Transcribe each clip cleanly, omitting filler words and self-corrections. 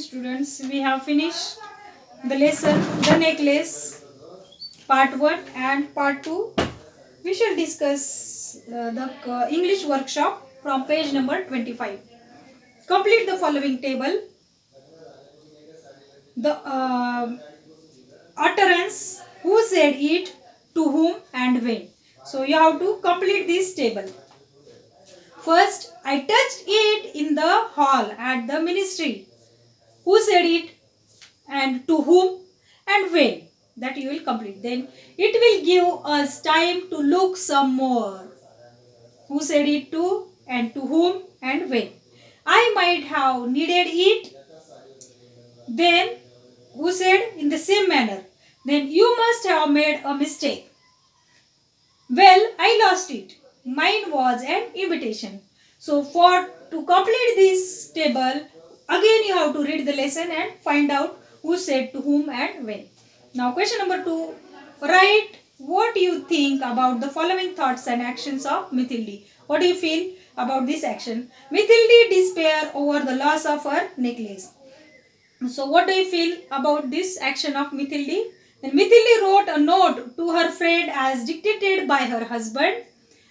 students, we have finished the lesson, the necklace, part 1 and part 2. We shall discuss the English workshop from page number 25. Complete the following table. The utterance, who said it, to whom and when. So you have to complete this table. First, I touched it in the hall at the ministry. Who said it and to whom and when, that you will complete. Then it will give us time to look some more. Who said it to and to whom and when. I might have needed it. Then who said in the same manner. Then you must have made a mistake. Well, I lost it. Mine was an imitation. So for to complete this table, again you have to read the lesson and find out who said to whom and when. Now question number 2. Write what you think about the following thoughts and actions of Mithildi. What do you feel about this action? Mithildi despair over the loss of her necklace. So what do you feel about this action of Mithildi? Then Mithildi wrote a note to her friend as dictated by her husband.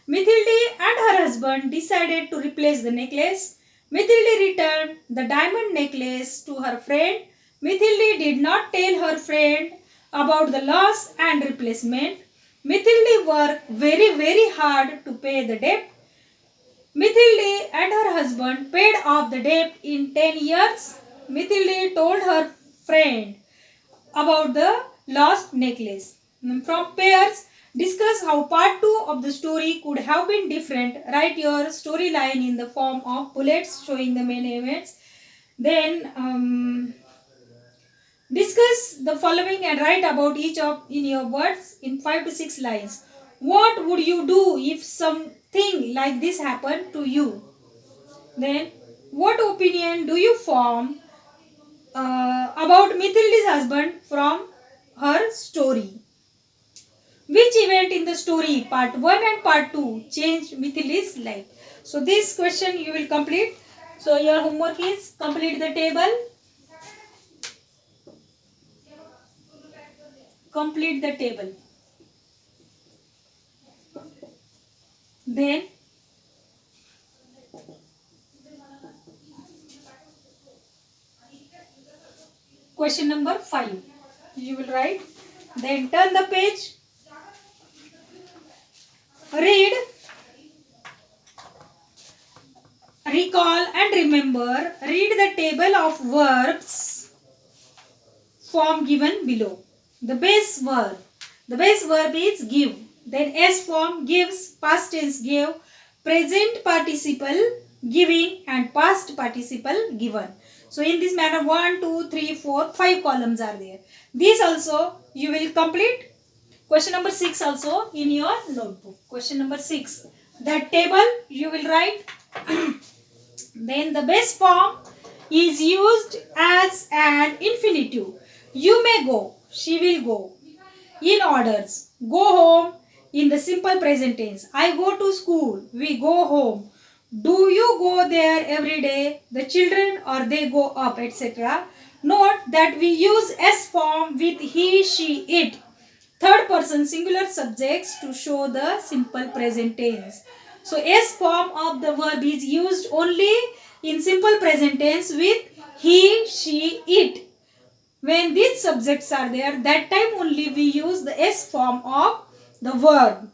Mithildi and her husband decided to replace the necklace. Mithildi returned the diamond necklace to her friend. Mithildi did not tell her friend about the loss and replacement. Mithildi worked very hard to pay the debt. Mithildi and her husband paid off the debt in 10 years. Mithildi told her friend about the lost necklace. From pairs, discuss how part 2 of the story could have been different. Write your storyline in the form of bullets showing the main events. Then discuss the following and write about each of in your words in 5 to 6 lines. What would you do if something like this happened to you? Then what opinion do you form about Mithildi's husband from her story? Which event in the story, part 1 and part 2, changed Mithildi's life? So this question you will complete. So your homework is complete the table. Complete the table. Then question number 5. You will write. Then turn the page. Read. Recall and remember. Read the table of verbs form given below. The base verb. The base verb is give. Then S form gives, past tense gave, present participle giving and past participle given. So in this manner 1, 2, 3, 4, 5 columns are there. These also you will complete. Question number 6 also in your notebook. Question number 6. That table you will write. Then the base form is used as an infinitive. You may go. She will go. In orders. Go home in the simple present tense. I go to school. We go home. Do you go there every day? The children or they go up, etc. Note that we use S form with he, she, it. Third person singular subjects to show the simple present tense. So S form of the verb is used only in simple present tense with he, she, it. When these subjects are there, that time only we use the S form of the verb.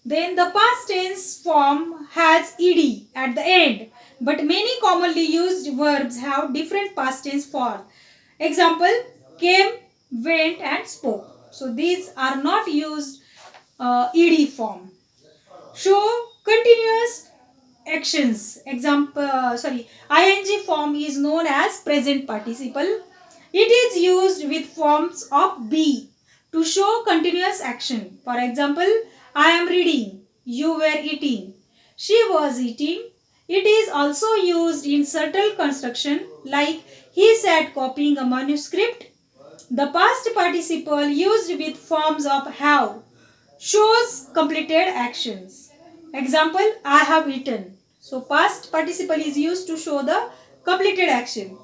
Then the past tense form has ed at the end, but many commonly used verbs have different past tense form. Example, came, went and spoke. So these are not used ed form. Show continuous actions. Example, ing form is known as present participle. It is used with forms of be to show continuous action. For example, I am reading, you were eating, she was eating. It is also used in subtle construction like he sat copying a manuscript. The past participle used with forms of have shows completed actions. Example, I have eaten. So past participle is used to show the completed action.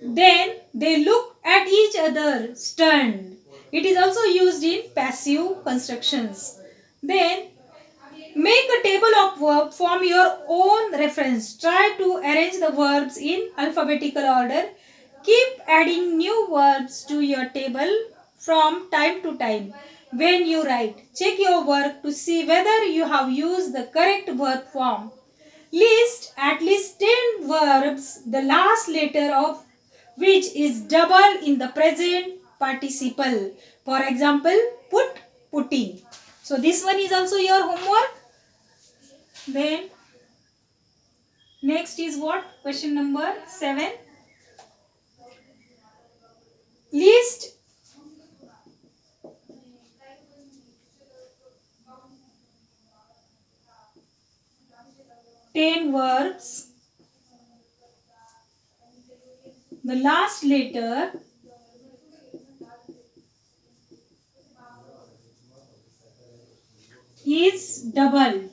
Then they look at each other stunned. It is also used in passive constructions. Then make a table of verbs from your own reference. Try to arrange the verbs in alphabetical order. Keep adding new verbs to your table from time to time. When you write, check your work to see whether you have used the correct verb form. List at least 10 verbs, the last letter of which is double in the present participle. For example, put, putting. So this one is also your homework. Then next is what? Question number 7. List 10 verbs. The last letter is double.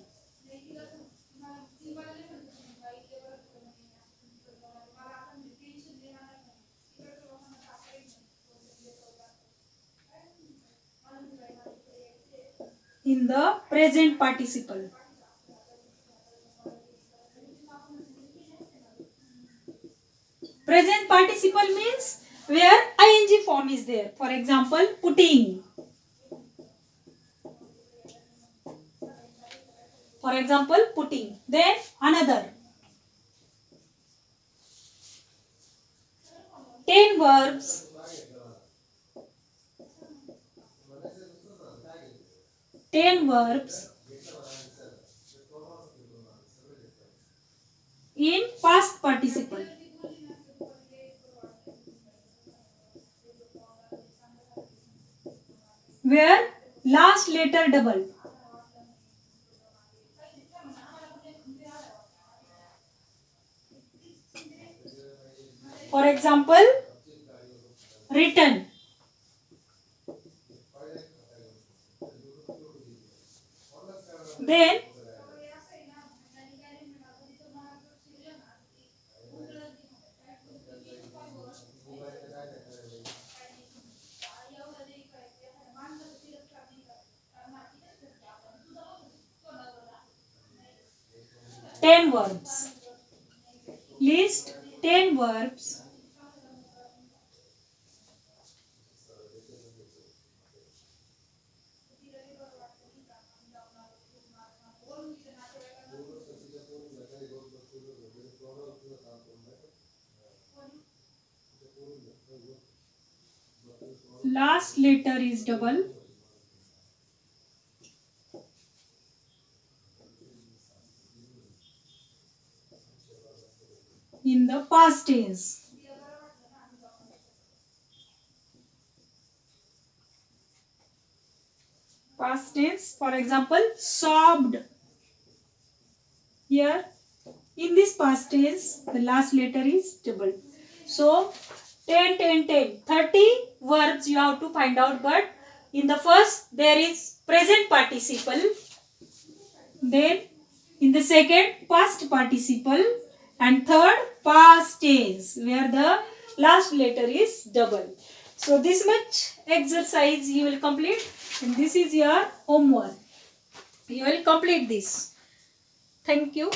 In the present participle. Present participle means where ing form is there. For example, putting. For example, putting. Then another. 10 verbs. 10 verbs in past participle. Where last letter double. For example, written. Then 10 verbs. List 10 verbs last letter is double. In the past tense. Past tense, for example, sobbed. Here, in this past tense, the last letter is double. So, 10, 10, 10. 30 verbs you have to find out, but in the first, there is present participle. Then, in the second, past participle. And third, past tense, where the last letter is double. So, this much exercise you will complete. And this is your homework. You will complete this. Thank you.